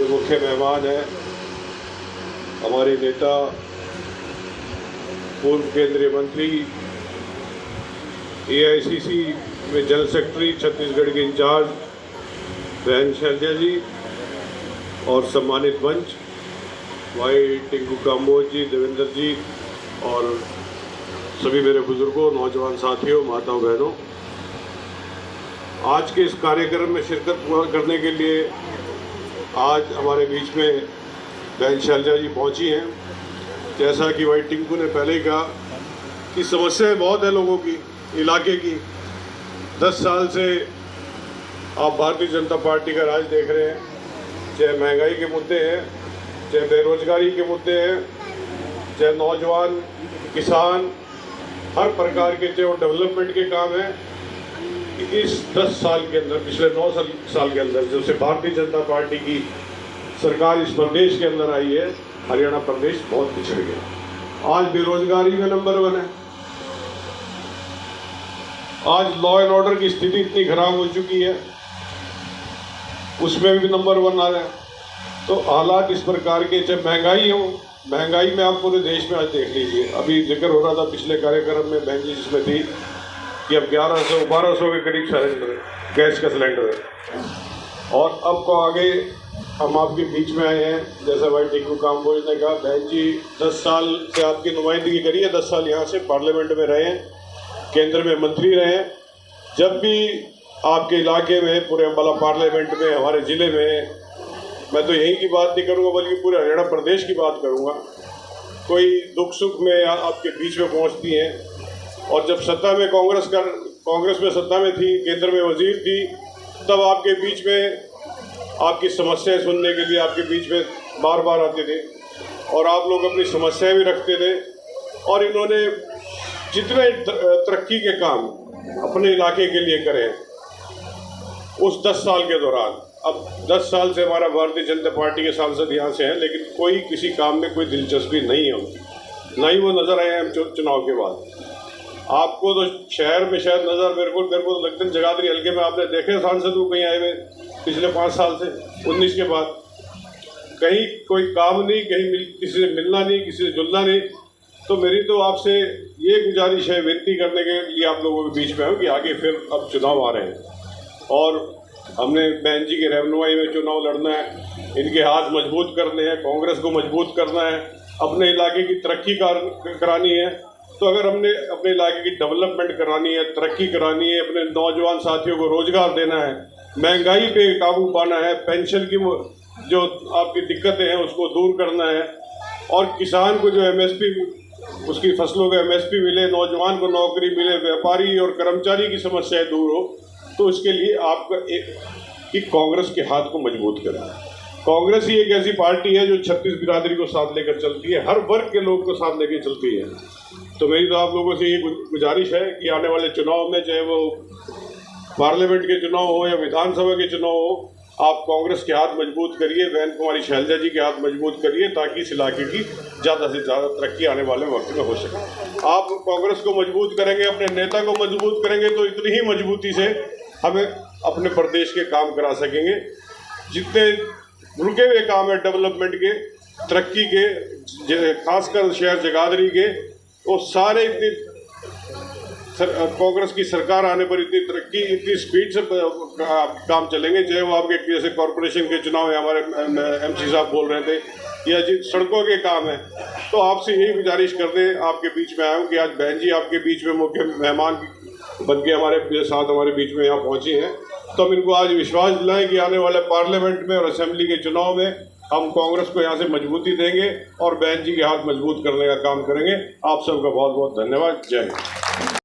जो मुख्य मेहमान हैं हमारे नेता पूर्व केंद्रीय मंत्री एआईसीसी में जनरल सेक्रेटरी छत्तीसगढ़ के इंचार्ज बहन शैलजा जी और सम्मानित मंच भाई टिंकू काम्बोज जी, देवेंद्र जी और सभी मेरे बुजुर्गों, नौजवान साथियों, माताओं, बहनों, आज के इस कार्यक्रम में शिरकत करने के लिए आज हमारे बीच में बहन शैलजा जी पहुंची हैं। जैसा कि भाई टिंकू ने पहले ही कहा कि समस्याएं बहुत है लोगों की, इलाके की। 10 साल से आप भारतीय जनता पार्टी का राज देख रहे हैं, चाहे महंगाई के मुद्दे हैं, चाहे बेरोजगारी के मुद्दे हैं, चाहे नौजवान, किसान, हर प्रकार के चाहे वो डेवलपमेंट के काम हैं। इस 10 साल के अंदर, पिछले 9 साल के अंदर, जब से भारतीय जनता पार्टी की सरकार इस प्रदेश के अंदर आई है, हरियाणा प्रदेश बहुत पिछड़ गया। आज बेरोजगारी में नंबर 1 है। आज लॉ एंड ऑर्डर की स्थिति इतनी खराब हो चुकी है, उसमें भी नंबर 1 आ रहा है। तो हालात इस प्रकार के, चाहे महंगाई हो, महंगाई में आप पूरे देश में आज देख लीजिए। अभी जिक्र हो रहा था पिछले कार्यक्रम में बहन जी जिसमें थी कि अब 1100-1200 के करीब सिलेंडर है, गैस का सिलेंडर है। और अब को आगे हम आपके बीच में आए हैं, जैसा भाई टिंकू काम्बोज ने कहा, बहन जी 10 साल से आपकी नुमाइंदगी करी है, 10 साल यहाँ से पार्लियामेंट में रहे हैं, केंद्र में मंत्री रहे हैं। जब भी आपके इलाके में, पूरे अम्बाला पार्लियामेंट में, हमारे ज़िले में, मैं तो यहीं की बात नहीं करूँगा बल्कि पूरे हरियाणा प्रदेश की बात करूँगा, कोई दुख सुख में आपके बीच में पहुँचती हैं। और जब सत्ता में कांग्रेस में सत्ता में थी, केंद्र में वजीर थी, तब आपके बीच में आपकी समस्याएं सुनने के लिए आपके बीच में बार बार आते थे और आप लोग अपनी समस्याएं भी रखते थे। और इन्होंने जितने तरक्की के काम अपने इलाके के लिए करे उस 10 साल के दौरान, अब 10 साल से हमारा भारतीय जनता पार्टी के सांसद यहाँ से हैं, लेकिन कोई किसी काम में कोई दिलचस्पी नहीं है उनकी, ना ही वो नज़र आए हैं चुनाव के बाद। आपको तो शहर में शायद नज़र, मेरे को तो लगता है जगाधरी हल्के में आपने देखे सांसद को कहीं आए हुए पिछले 5 साल से, 19 के बाद कहीं कोई काम नहीं, कहीं किसी से मिलना नहीं, किसी से जुलना नहीं। तो मेरी तो आपसे ये गुजारिश है, विनती करने के लिए आप लोगों के बीच में हूँ कि आगे फिर अब चुनाव आ रहे हैं और हमने बहन जी की रहनुमाई में चुनाव लड़ना है, इनके हाथ मजबूत करने हैं, कांग्रेस को मजबूत करना है, अपने इलाके की तरक्की करानी है। तो अगर हमने अपने इलाके की डेवलपमेंट करानी है, तरक्की करानी है, अपने नौजवान साथियों को रोजगार देना है, महंगाई पे काबू पाना है, पेंशन की जो आपकी दिक्कतें हैं उसको दूर करना है और किसान को जो एमएसपी, उसकी फसलों का एमएसपी मिले, नौजवान को नौकरी मिले, व्यापारी और कर्मचारी की समस्याएं दूर हो, तो उसके लिए आपका कि कांग्रेस के हाथ को मजबूत करना है। कांग्रेस ही एक ऐसी पार्टी है जो 36 बिरादरी को साथ लेकर चलती है, हर वर्ग के लोग को साथ लेकर चलती है। तो मेरी तो आप लोगों से ये गुजारिश है कि आने वाले चुनाव में, चाहे वो पार्लियामेंट के चुनाव हो या विधानसभा के चुनाव हो, आप कांग्रेस के हाथ मजबूत करिए, बहन कुमारी शैलजा जी के हाथ मजबूत करिए, ताकि इस इलाके की ज़्यादा से ज़्यादा तरक्की आने वाले वक्त में हो सके। आप कांग्रेस को मजबूत करेंगे, अपने नेता को मजबूत करेंगे, तो इतनी ही मजबूती से हमें अपने प्रदेश के काम करा सकेंगे। जितने रुके हुए काम है डेवलपमेंट के, तरक्की के, खासकर शहर जगाधरी के, वो सारे इतनी कांग्रेस की सरकार आने पर इतनी तरक्की, इतनी स्पीड से काम चलेंगे। चाहे वो आपके जैसे कॉरपोरेशन के चुनाव है, हमारे एमसी साहब बोल रहे थे, या जिन सड़कों के काम है, तो आपसे यही गुजारिश कर दें, आपके बीच में आया हूँ कि आज बहन जी आपके बीच में मुख्य मेहमान बन के हमारे साथ हमारे बीच में यहाँ पहुँची हैं। तो हम इनको आज विश्वास दिलाएं कि आने वाले पार्लियामेंट में और असेंबली के चुनाव में हम कांग्रेस को यहाँ से मजबूती देंगे और बहन जी के हाथ मजबूत करने का काम करेंगे। आप सबका बहुत बहुत धन्यवाद। जय हिंद।